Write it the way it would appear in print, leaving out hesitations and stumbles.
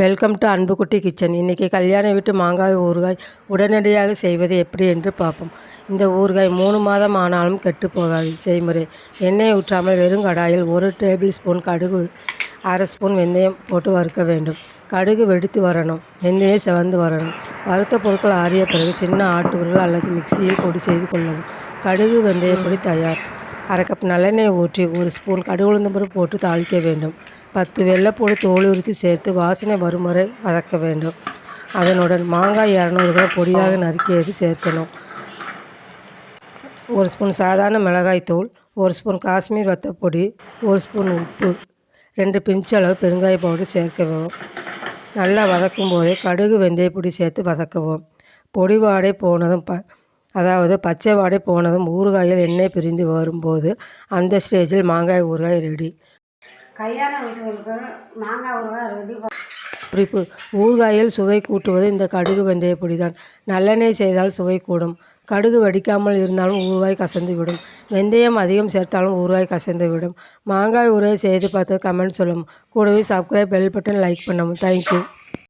Welcome to அன்புக்குட்டி kitchen. இன்றைக்கி கல்யாண வீட்டு மாங்காய் ஊறுகாய் உடனடியாக செய்வது எப்படி என்று பார்ப்போம். இந்த ஊறுகாய் 3 மாதம் ஆனாலும் கெட்டு போகாது. செய்முறை: எண்ணெய் ஊற்றாமல் வெறும் கடாயில் 1 டேபிள் ஸ்பூன் கடுகு, 1/2 ஸ்பூன் வெந்தயம் போட்டு வறுக்க வேண்டும். கடுகு வெடித்து வரணும், வெந்தயம் செவந்து வரணும். வறுத்த பொருட்கள் ஆறிய பிறகு சின்ன ஆட்டு உரல் அல்லது மிக்சியில் பொடி செய்து கொள்ளவும். கடுகு வெந்தய பொடி தயார். 1/2 கப் நல்லெண்ணெய் ஊற்றி 1 ஸ்பூன் கடுகு உளுந்தம் பருப்பு போட்டு தாளிக்க வேண்டும். 10 வெள்ளைப்பூடு தோல் உரித்து சேர்த்து வாசனை வரும் வரை வதக்க வேண்டும். அதனுடன் மாங்காய் 200 கிராம் பொடியாக நறுக்கியது சேர்க்கணும். 1 ஸ்பூன் சாதாரண மிளகாய் தூள், 1 ஸ்பூன் காஷ்மீர் வத்தப்பொடி, 1 ஸ்பூன் உப்பு, 2 பிஞ்ச் அளவு பெருங்காய பவுடர் சேர்க்கவும். நல்லா வதக்கும் போதே கடுகு வெந்தய பொடி சேர்த்து வதக்கவும். பொடி வாடை போனதும் அதாவது பச்சை வாடை போனதும் ஊறுகாயில் எண்ணெய் பிரிந்து வரும்போது அந்த ஸ்டேஜில் மாங்காய் ஊறுகாய் ரெடி. கல்யாண வீட்டுகளுக்கு மாங்காய் ஊறுகாய் ரெடி. குறிப்பு: ஊறுகாயில் சுவை கூட்டுவது இந்த கடுகு வெந்தய பொடி தான். நல்லெண்ணெய் செய்தால் சுவை கூடும். கடுகு வெடிக்காமல் இருந்தாலும் ஊறுகாய் கசந்து விடும். வெந்தயம் அதிகம் சேர்த்தாலும் ஊறுகாய் கசந்து விடும். மாங்காய் ஊறுகாய் செய்து பார்த்து கமெண்ட் சொல்லவும். கூடவே சப்ஸ்கிரைப், பெல் பட்டன், லைக் பண்ணவும். தேங்க்யூ.